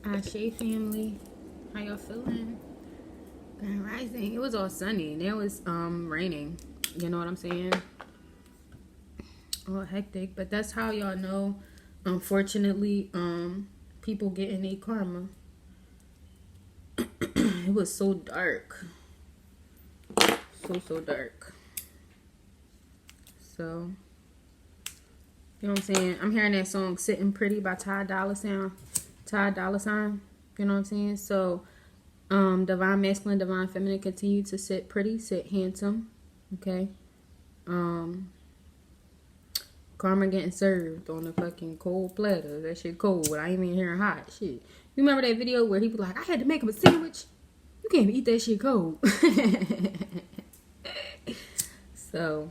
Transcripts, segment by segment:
Ashe family, how y'all feeling? Grand rising. It was all sunny. Now it's raining. You know what I'm saying? All hectic, but that's how y'all know. Unfortunately, people getting a karma. It was so dark, so dark. So you know what I'm saying? I'm hearing that song "Sitting Pretty" by Ty Dolla Sign. Ty Dolla Sign. You know what I'm saying? So divine masculine, divine feminine, continue to sit pretty, sit handsome. Okay. Um, Karma getting served on a fucking cold platter. That shit cold. I ain't even hearing hot shit. You remember that video where he was like, I had to make him a sandwich? You can't even eat that shit cold. So,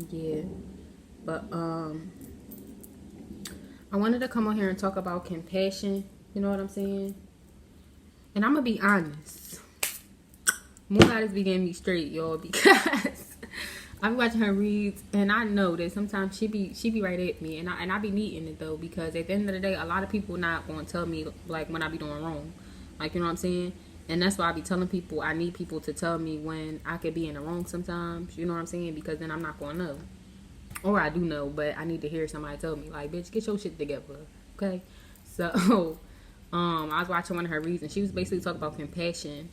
yeah. But I wanted to come on here and talk about compassion. You know what I'm saying? And I'm gonna be honest. More goddess be getting me straight, y'all, because I'm watching her reads, and I know that sometimes she be right at me, and I be needing it though, because at the end of the day, a lot of people not gonna tell me like when I be doing wrong, like, you know what I'm saying. And that's why I be telling people I need people to tell me when I could be in the wrong sometimes. You know what I'm saying? Because then I'm not gonna know, or I do know, but I need to hear somebody tell me like, bitch, get your shit together, okay? So, I was watching one of her reads, and she was basically talking about compassion,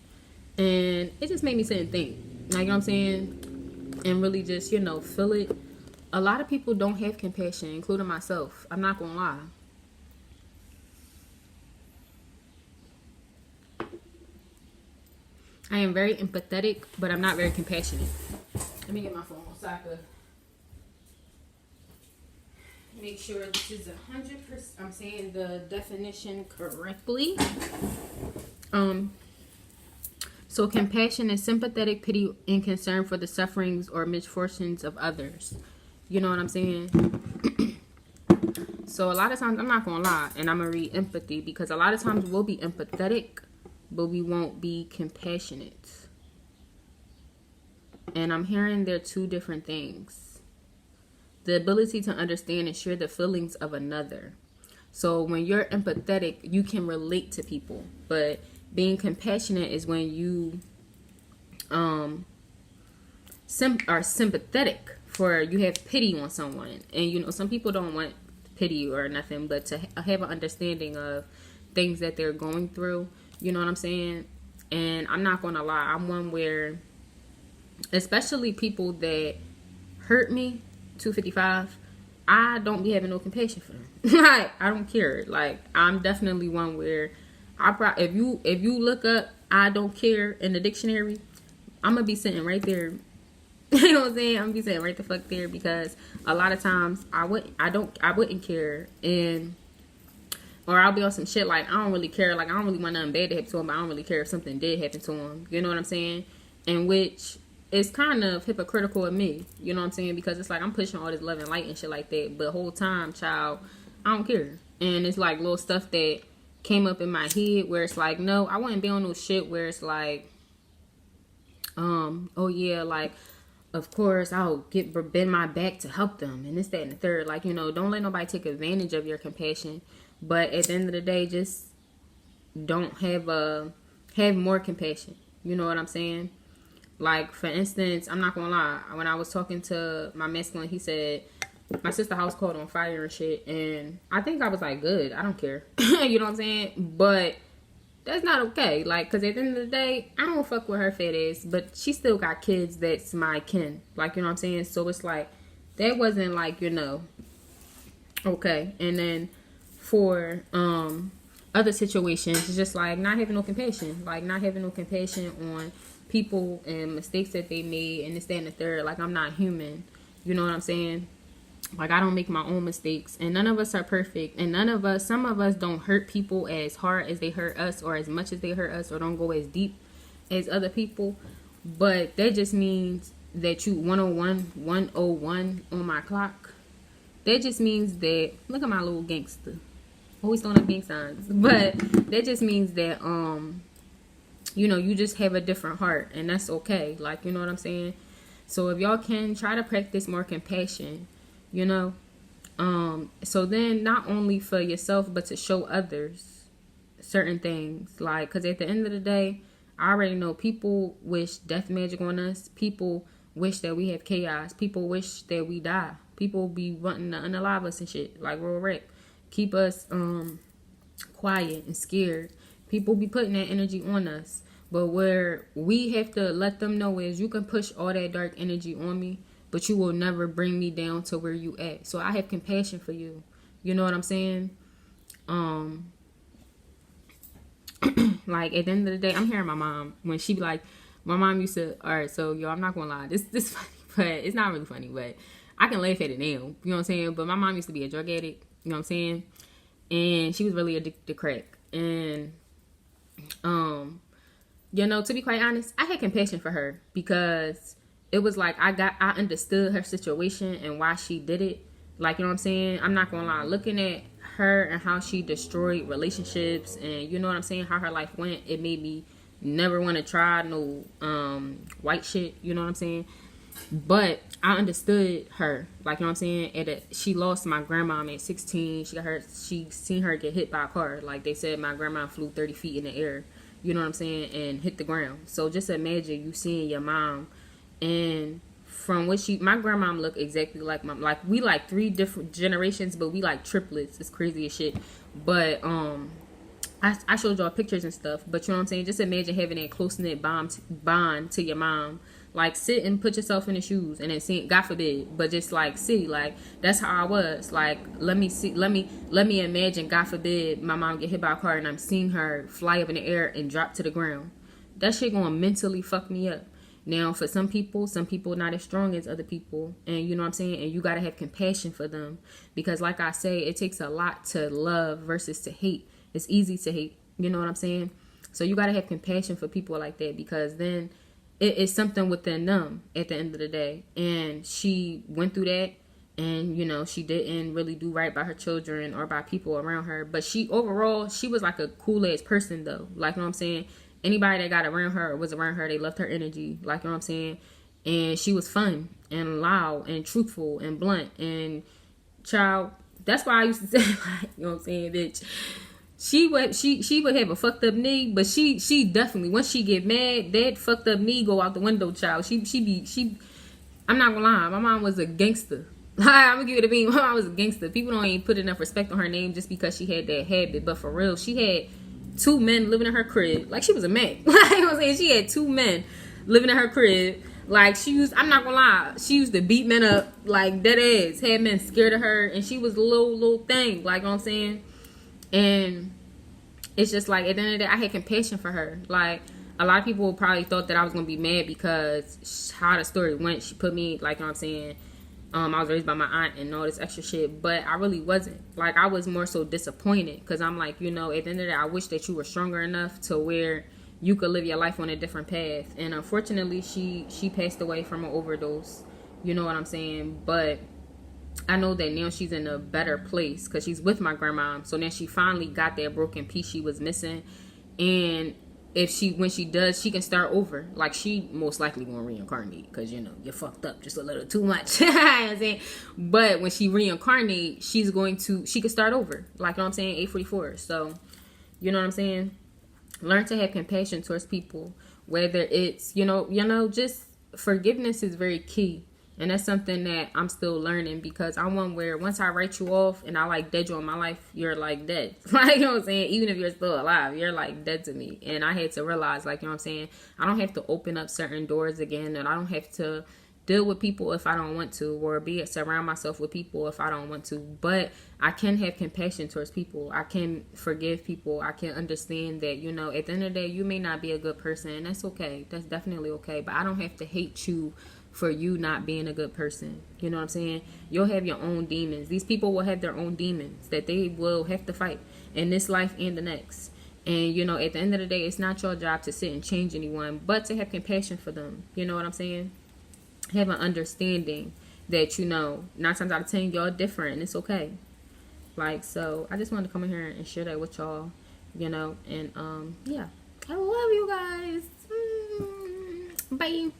and it just made me sit and think, like, you know what I'm saying, and really just, you know, feel it. A lot of people don't have compassion, including myself. I'm not gonna lie. I am very empathetic, but I'm not very compassionate. Let me get my phone so I could make sure this is 100%. I'm saying the definition correctly. Um, So compassion is sympathetic pity and concern for the sufferings or misfortunes of others. You know what I'm saying? So a lot of times, I'm not gonna lie, and I'm gonna read empathy, because a lot of times we'll be empathetic, but we won't be compassionate. And I'm hearing they're two different things. The ability to understand and share the feelings of another. So when you're empathetic, you can relate to people, but being compassionate is when you are sympathetic, for you have pity on someone. And you know, some people don't want pity or nothing, but to have an understanding of things that they're going through. You know what I'm saying? And I'm not gonna lie, I'm one where, especially people that hurt me, 255, I don't be having no compassion for them. Like, I don't care. Like, I'm definitely one where if you look up I don't care in the dictionary, I'm gonna be sitting right there. You know what I'm saying? I'm gonna be sitting right the fuck there, because a lot of times I wouldn't care, and or I'll be on some shit like, I don't really care, like I don't really want nothing bad to happen to him, but I don't really care if something did happen to him. You know what I'm saying? And which is kind of hypocritical of me. You know what I'm saying? Because it's like I'm pushing all this love and light and shit like that, but the whole time, child, I don't care. And it's like little stuff that came up in my head where it's like, no, I wouldn't be on no shit where it's like, oh yeah, like, of course I'll bend my back to help them and this, that, and the third. Like, you know, don't let nobody take advantage of your compassion. But at the end of the day, just don't have more compassion. You know what I'm saying? Like, for instance, I'm not gonna lie, when I was talking to my masculine, he said my sister house caught on fire and shit, and I think I was like, good, I don't care. You know what I'm saying? But that's not okay. Like, because at the end of the day, I don't fuck with her fat ass, but she still got kids that's my kin. Like, you know what I'm saying? So it's like, that wasn't like, you know, okay. And then for other situations, it's just like not having no compassion. Like, not having no compassion on people and mistakes that they made and this, that, and the third. Like, I'm not human. You know what I'm saying? Like, I don't make my own mistakes, and none of us are perfect, and some of us don't hurt people as hard as they hurt us, or as much as they hurt us, or don't go as deep as other people. But that just means that you 101 on my clock. That just means that, look at my little gangster, always throwing up gang signs. But that just means that you know, you just have a different heart, and that's okay. Like, you know what I'm saying? So if y'all can try to practice more compassion, you know, so then not only for yourself, but to show others certain things. Like, because at the end of the day, I already know people wish death magic on us. People wish that we have chaos. People wish that we die. People be wanting to unalive us and shit, like real rap. Keep us quiet and scared. People be putting that energy on us. But where we have to let them know is, you can push all that dark energy on me, but you will never bring me down to where you at. So I have compassion for you. You know what I'm saying? Like, at the end of the day, I'm hearing my mom when she be like, my mom used to, all right, so yo, I'm not gonna lie, this funny, but it's not really funny, but I can laugh at it now. You know what I'm saying? But my mom used to be a drug addict. You know what I'm saying? And she was really addicted to crack. And you know, to be quite honest, I had compassion for her, because it was like I understood her situation and why she did it. Like, you know what I'm saying? I'm not gonna lie, looking at her and how she destroyed relationships, and you know what I'm saying, how her life went, it made me never want to try no white shit. You know what I'm saying? But I understood her. Like, you know what I'm saying? She lost my grandma at 16. She seen her get hit by a car. Like, they said my grandma flew 30 feet in the air. You know what I'm saying? And hit the ground. So just imagine you seeing your mom, and from what my grandma looked exactly like my, like, we like 3 different generations, but we like triplets. It's crazy as shit. But I showed y'all pictures and stuff, but you know what I'm saying? Just imagine having that close-knit bond to your mom. Like, sit and put yourself in the shoes, and then see, God forbid, but just like, see, like, that's how I was. Like, let me imagine, God forbid, my mom get hit by a car and I'm seeing her fly up in the air and drop to the ground. That shit gonna mentally fuck me up. Now, for some people not as strong as other people, and you know what I'm saying? And you gotta have compassion for them, because like I say, it takes a lot to love versus to hate. It's easy to hate, you know what I'm saying? So you gotta have compassion for people like that, because then it's something within them at the end of the day. And she went through that, and you know, she didn't really do right by her children or by people around her. But overall, she was like a cool ass person though. Like, you know what I'm saying? Anybody that got around her or was around her, they loved her energy. Like, you know what I'm saying? And she was fun and loud and truthful and blunt. And child, that's why I used to say, like, you know what I'm saying, bitch, she would have a fucked up knee, but she definitely, once she get mad, that fucked up knee go out the window, child. I'm not gonna lie, my mom was a gangster. I'm gonna give it a bean. My mom was a gangster. People don't even put enough respect on her name just because she had that habit. But for real, she had 2 men living in her crib. Like, she was a man. Like, you know what I'm saying? She had 2 men living in her crib. Like, I'm not gonna lie, she used to beat men up, like, dead ass. Had men scared of her, and she was a little thing. Like, you know what I'm saying? And it's just like, at the end of the day, I had compassion for her. Like, a lot of people probably thought that I was gonna be mad because how the story went. She put me, like, you know what I'm saying, I was raised by my aunt and all this extra shit, but I really wasn't. Like, I was more so disappointed, because I'm like, you know, at the end of the day, I wish that you were stronger enough to where you could live your life on a different path. And unfortunately, she passed away from an overdose. You know what I'm saying? But I know that now she's in a better place, because she's with my grandma. So now she finally got that broken piece she was missing. And when she does, she can start over. Like, she most likely won't reincarnate, because, you know, you fucked up just a little too much. You know what I'm saying? But when she reincarnate, she can start over. Like, you know what I'm saying? 844. So, you know what I'm saying? Learn to have compassion towards people. Whether it's, you know, just forgiveness is very key. And that's something that I'm still learning, because I'm one where once I write you off and I like dead you in my life, you're like dead. Like, you know what I'm saying? Even if you're still alive, you're like dead to me. And I had to realize, like, you know what I'm saying, I don't have to open up certain doors again, and I don't have to deal with people if I don't want to, or surround myself with people if I don't want to. But I can have compassion towards people. I can forgive people. I can understand that, you know, at the end of the day, you may not be a good person, and that's okay. That's definitely okay. But I don't have to hate you for you not being a good person. You know what I'm saying? You'll have your own demons. These people will have their own demons that they will have to fight in this life and the next. And, you know, at the end of the day, it's not your job to sit and change anyone, but to have compassion for them. You know what I'm saying? Have an understanding that, you know, 9 times out of 10, y'all different, and it's okay. Like, so I just wanted to come in here and share that with y'all, you know. And yeah, I love you guys. Bye.